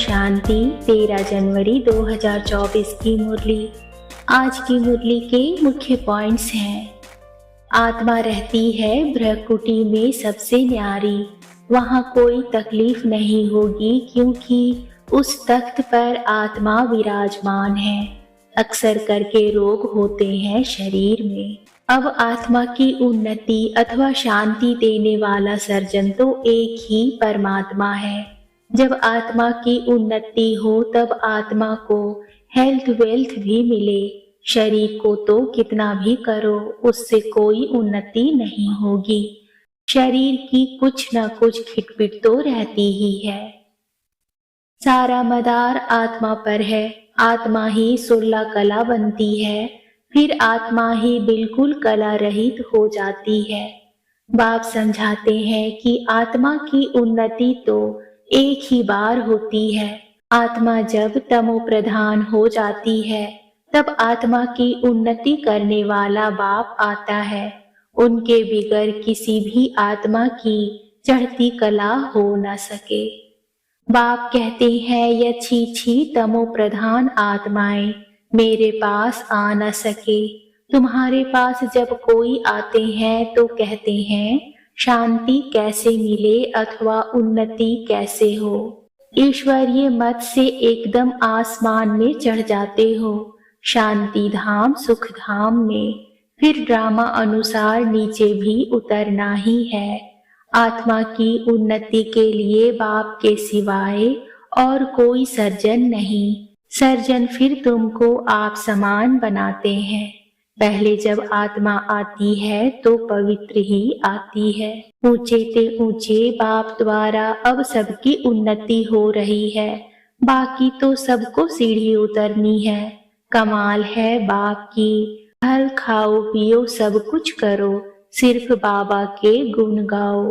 शांति 13 जनवरी 2024 की मुरली। आज की मुरली के मुख्य पॉइंट्स हैं। आत्मा रहती है ब्रह्मकुटी में सबसे न्यारी, वहाँ कोई तकलीफ नहीं होगी क्योंकि उस तख्त पर आत्मा विराजमान है। अक्सर करके रोग होते हैं शरीर में। अब आत्मा की उन्नति अथवा शांति देने वाला सर्जन तो एक ही परमात्मा है। जब आत्मा की उन्नति हो तब आत्मा को हेल्थ वेल्थ भी मिले। शरीर को तो कितना भी करो उससे कोई उन्नति नहीं होगी। शरीर की कुछ न कुछ खिटपिट तो रहती ही है। सारा मदार आत्मा पर है। आत्मा ही सुरला कला बनती है, फिर आत्मा ही बिल्कुल कला रहित हो जाती है। बाप समझाते हैं कि आत्मा की उन्नति तो एक ही बार होती है। आत्मा जब तमो प्रधान हो जाती है तब आत्मा की उन्नति करने वाला बाप आता है। उनके बिगर किसी भी आत्मा की चढ़ती कला हो न सके। बाप कहते हैं यह छी तमो प्रधान आत्माएं मेरे पास आ न सके। तुम्हारे पास जब कोई आते हैं तो कहते हैं शांति कैसे मिले अथवा उन्नति कैसे हो। ईश्वरीय मत से एकदम आसमान में चढ़ जाते हो, शांति धाम सुख धाम में, फिर ड्रामा अनुसार नीचे भी उतरना ही है। आत्मा की उन्नति के लिए बाप के सिवाय और कोई सर्जन नहीं। सर्जन फिर तुमको आप समान बनाते हैं। पहले जब आत्मा आती है तो पवित्र ही आती है। ऊंचे ते ऊंचे बाप द्वारा अब सबकी उन्नति हो रही है, बाकी तो सबको सीढ़ी उतरनी है। कमाल है बाप की। फल खाओ पियो सब कुछ करो, सिर्फ बाबा के गुण गाओ।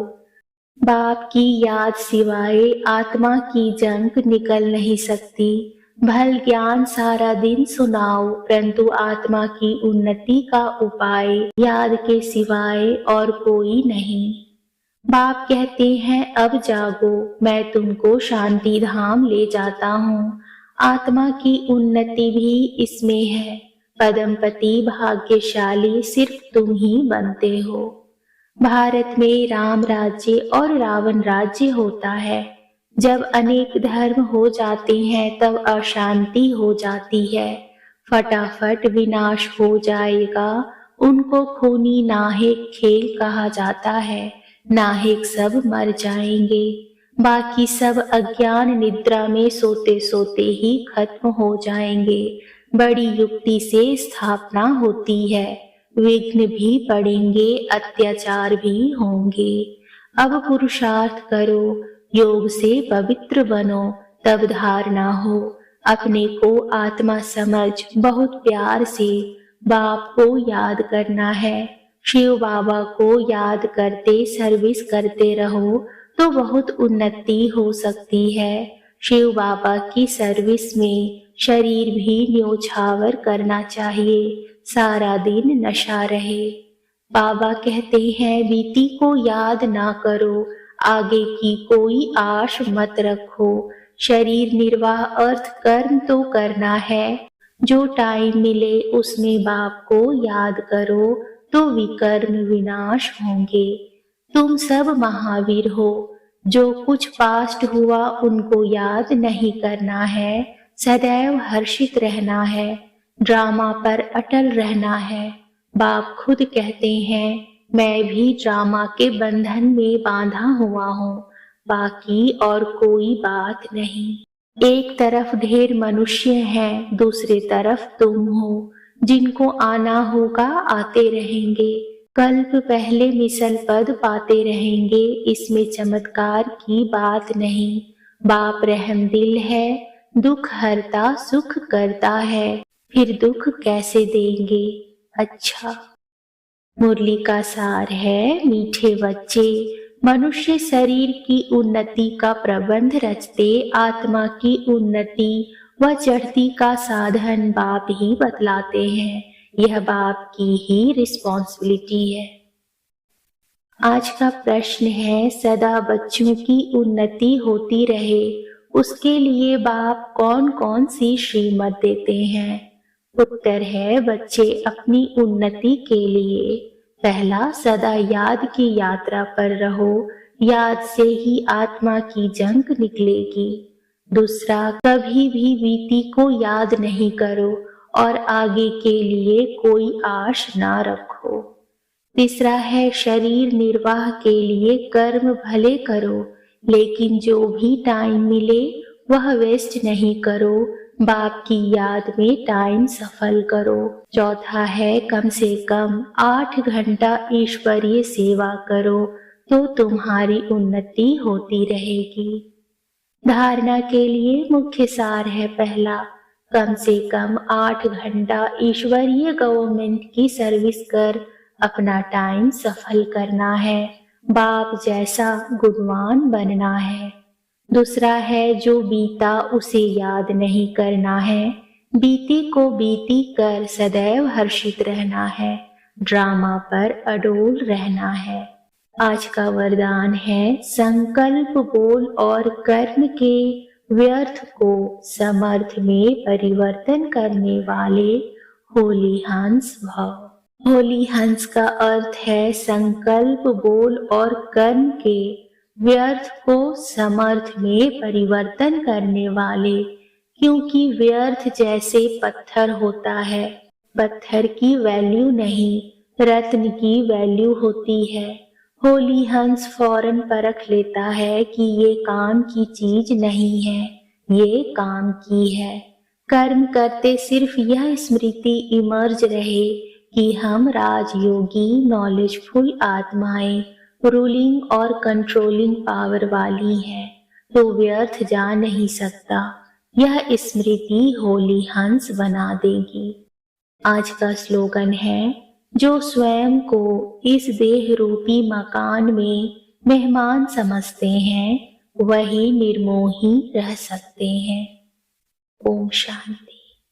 बाप की याद सिवाय आत्मा की जंग निकल नहीं सकती। भल ज्ञान सारा दिन सुनाओ, परंतु आत्मा की उन्नति का उपाय याद के सिवाय और कोई नहीं। बाप कहते हैं अब जागो, मैं तुमको शांति धाम ले जाता हूँ। आत्मा की उन्नति भी इसमें है। पदमपति भाग्यशाली सिर्फ तुम ही बनते हो। भारत में राम राज्य और रावण राज्य होता है। जब अनेक धर्म हो जाते हैं तब अशांति हो जाती है। फटाफट विनाश हो जाएगा। उनको खूनी नाहेक खेल कहा जाता है। नाहेक सब मर जाएंगे, बाकी सब अज्ञान निद्रा में सोते सोते ही खत्म हो जाएंगे। बड़ी युक्ति से स्थापना होती है। विघ्न भी पड़ेंगे, अत्याचार भी होंगे। अब पुरुषार्थ करो, योग से पवित्र बनो, तब धारणा हो। अपने को आत्मा समझ बहुत प्यार से बाप को याद करना है। शिव बाबा को याद करते सर्विस करते रहो तो बहुत उन्नति हो सकती है। शिव बाबा की सर्विस में शरीर भी न्योछावर करना चाहिए, सारा दिन नशा रहे। बाबा कहते हैं बीती को याद ना करो, आगे की कोई आश मत रखो। शरीर निर्वाह अर्थ कर्म तो करना है। जो टाइम मिले उसमें बाप को याद करो तो विकर्म विनाश होंगे। तुम सब महावीर हो। जो कुछ पास्ट हुआ उनको याद नहीं करना है। सदैव हर्षित रहना है। ड्रामा पर अटल रहना है। बाप खुद कहते हैं मैं भी ड्रामा के बंधन में बांधा हुआ हूँ, बाकी और कोई बात नहीं। एक तरफ ढेर मनुष्य हैं, दूसरे तरफ तुम हो। जिनको आना होगा आते रहेंगे। कल्प पहले मिसल पद पाते रहेंगे। इसमें चमत्कार की बात नहीं। बाप रहम दिल है, दुख हरता सुख करता है, फिर दुख कैसे देंगे। अच्छा, मुरली का सार है मीठे बच्चे। मनुष्य शरीर की उन्नति का प्रबंध रचते, आत्मा की उन्नति व चढ़ती का साधन बाप ही बतलाते हैं। यह बाप की ही रिस्पॉन्सिबिलिटी है। आज का प्रश्न है सदा बच्चों की उन्नति होती रहे, उसके लिए बाप कौन कौन सी श्रीमत देते हैं? उत्तर है, बच्चे अपनी उन्नति के लिए पहला, सदा याद की यात्रा पर रहो, याद से ही आत्मा की जंग निकलेगी। दूसरा, कभी भी बीती को याद नहीं करो और आगे के लिए कोई आश ना रखो। तीसरा है, शरीर निर्वाह के लिए कर्म भले करो, लेकिन जो भी टाइम मिले वह वेस्ट नहीं करो, बाप की याद में टाइम सफल करो। चौथा है, कम से कम 8 घंटा ईश्वरीय सेवा करो तो तुम्हारी उन्नति होती रहेगी। धारणा के लिए मुख्य सार है, पहला, कम से कम 8 घंटा ईश्वरीय गवर्नमेंट की सर्विस कर अपना टाइम सफल करना है, बाप जैसा गुणवान बनना है। दूसरा है, जो बीता उसे याद नहीं करना है, बीती को बीती कर सदैव हर्षित रहना है, ड्रामा पर अडोल रहना है। आज का वरदान है, संकल्प बोल और कर्म के व्यर्थ को समर्थ में परिवर्तन करने वाले होली हंस भव। होली हंस का अर्थ है संकल्प बोल और कर्म के व्यर्थ को समर्थ में परिवर्तन करने वाले, क्योंकि व्यर्थ जैसे पत्थर होता है, पत्थर की वैल्यू नहीं, रत्न की वैल्यू होती है। होली हंस फौरन परख लेता है कि ये काम की चीज नहीं है, ये काम की है। कर्म करते सिर्फ यह स्मृति इमर्ज रहे कि हम राजयोगी नॉलेजफुल आत्माएं रूलिंग और कंट्रोलिंग पावर वाली हैं, तो व्यर्थ जा नहीं सकता। यह स्मृति होली हंस बना देगी। आज का स्लोगन है, जो स्वयं को इस देह रूपी मकान में मेहमान समझते हैं वही निर्मोही रह सकते हैं। ओम शांति।